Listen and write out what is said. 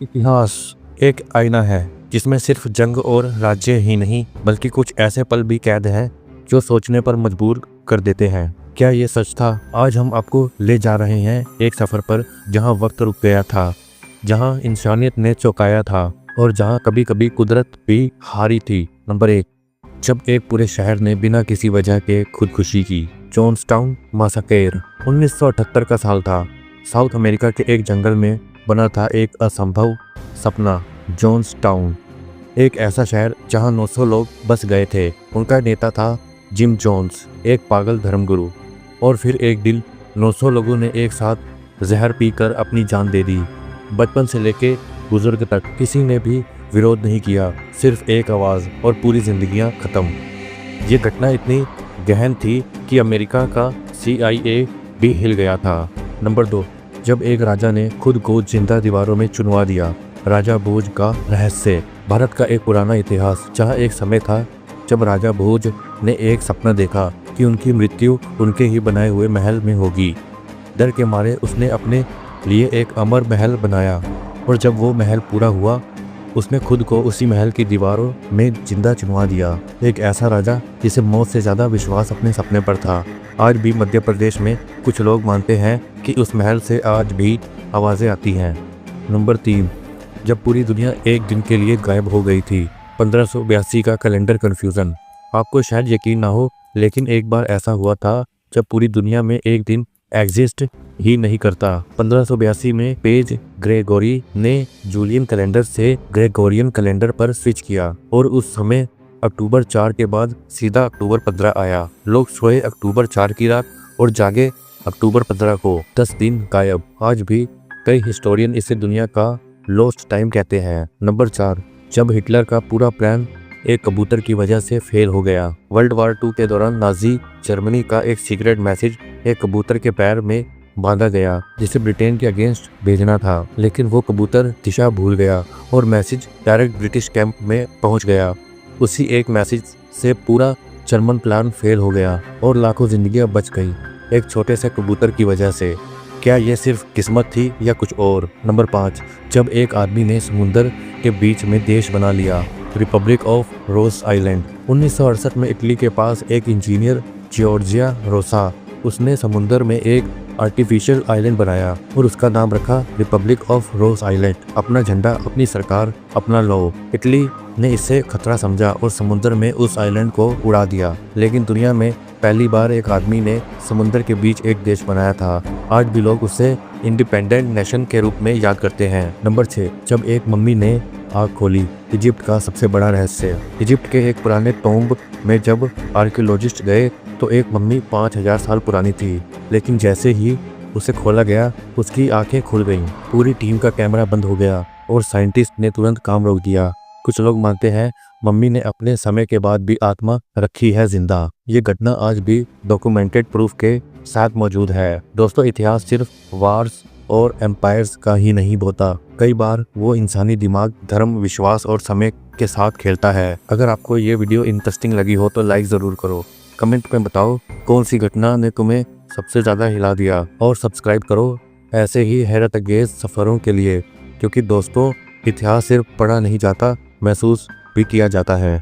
इतिहास एक आईना है जिसमें सिर्फ जंग और राज्य ही नहीं बल्कि कुछ ऐसे पल भी कैद हैं जो सोचने पर मजबूर कर देते हैं। क्या ये सच था? आज हम आपको ले जा रहे हैं एक सफर पर जहां वक्त रुक गया था, जहां इंसानियत ने चौंकाया था और जहां कभी कभी कुदरत भी हारी थी। नंबर 1, जब एक पूरे शहर ने बिना किसी वजह के खुदकुशी की। जॉन्सटाउन मैसाकर 1978 का साल था। साउथ अमेरिका के एक जंगल में बना था एक असंभव सपना। जॉन्सटाउन, एक ऐसा शहर जहां 900 लोग बस गए थे। उनका नेता था जिम जोन्स, एक पागल धर्मगुरु। और फिर एक दिन 900 लोगों ने एक साथ जहर पीकर अपनी जान दे दी। बचपन से लेके बुजुर्ग तक किसी ने भी विरोध नहीं किया, सिर्फ एक आवाज़ और पूरी जिंदगियां खत्म। ये घटना इतनी गहन थी कि अमेरिका का CIA भी हिल गया था। नंबर 2, जब एक राजा ने खुद को जिंदा दीवारों में चुनवा दिया। राजा भोज का रहस्य, भारत का एक पुराना इतिहास जहां एक समय था जब राजा भोज ने एक सपना देखा कि उनकी मृत्यु उनके ही बनाए हुए महल में होगी। डर के मारे उसने अपने लिए एक अमर महल बनाया और जब वो महल पूरा हुआ उसने खुद को उसी महल की दीवारों में जिंदा चुनवा दिया। एक ऐसा राजा जिसे मौत से ज़्यादा विश्वास अपने सपने पर था। आज भी मध्य प्रदेश में कुछ लोग मानते हैं कि उस महल से आज भी आवाज़ें आती हैं। नंबर 3, जब पूरी दुनिया एक दिन के लिए गायब हो गई थी। 1582 का कैलेंडर कन्फ्यूज़न। आपको शायद यकीन ना हो, लेकिन एक बार ऐसा हुआ था जब पूरी दुनिया में एक दिन एग्जिस्ट ही नहीं करता। 1582 में पेज ग्रेगोरी ने जूलियन कैलेंडर से ग्रेगोरियन कैलेंडर पर स्विच किया और उस समय अक्टूबर 4 के बाद सीधा अक्टूबर 15 आया। लोग सोए अक्टूबर 4 की रात और जागे अक्टूबर 15 को। 10 दिन गायब। आज भी कई हिस्टोरियन इसे दुनिया का लॉस्ट टाइम कहते हैं। नंबर 4, जब हिटलर का पूरा प्लान एक कबूतर की वजह से फेल हो गया। वर्ल्ड वार 2 के दौरान नाजी जर्मनी का एक सीक्रेट मैसेज एक कबूतर के पैर में बांधा गया जिसे ब्रिटेन के अगेंस्ट भेजना था, लेकिन वो कबूतर दिशा भूल गया और मैसेज डायरेक्ट ब्रिटिश कैंप में पहुंच गया। उसी एक मैसेज से पूरा जर्मन प्लान फेल हो गया और लाखों जिंदगियां बच गई एक छोटे से कबूतर की वजह से। क्या ये सिर्फ किस्मत थी या कुछ और? नंबर 5, जब एक आदमी ने समुंदर के बीच में देश बना लिया। Republic of rows island. 1968 में इटली के पास एक इंजीनियर जॉर्जिया रोसा, उसने समुंदर में एक आर्टिफिशियल आइलैंड बनाया और उसका नाम रखा रिपब्लिक ऑफ रोस आइलैंड। अपना झंडा, अपनी सरकार, अपना लॉ। इटली ने इसे खतरा समझा और समुद्र में उस आइलैंड को उड़ा दिया, लेकिन दुनिया में पहली बार एक आदमी ने समुद्र के बीच एक देश बनाया था। आज भी लोग उसे इंडिपेंडेंट नेशन के रूप में याद करते हैं। नंबर 6, जब एक मम्मी ने आग खोली। इजिप्ट का सबसे बड़ा रहस्य। इजिप्ट के एक पुराने टॉम्ब में जब आर्कियोलॉजिस्ट गए तो एक मम्मी 5000 साल पुरानी थी, लेकिन जैसे ही उसे खोला गया उसकी आंखें खुल गईं। पूरी टीम का कैमरा बंद हो गया और साइंटिस्ट ने तुरंत काम रोक दिया। कुछ लोग मानते हैं मम्मी ने अपने समय के बाद भी आत्मा रखी है जिंदा। ये घटना आज भी डॉक्यूमेंटेड प्रूफ के साथ मौजूद है। दोस्तों, इतिहास सिर्फ वार्स और एम्पायर्स का ही नहीं होता, कई बार वो इंसानी दिमाग, धर्म, विश्वास और समय के साथ खेलता है। अगर आपको ये वीडियो इंटरेस्टिंग लगी हो तो लाइक ज़रूर करो। कमेंट में बताओ कौन सी घटना ने तुम्हें सबसे ज़्यादा हिला दिया, और सब्सक्राइब करो ऐसे ही हैरत अंगेज सफ़रों के लिए, क्योंकि दोस्तों इतिहास सिर्फ पढ़ा नहीं जाता, महसूस भी किया जाता है।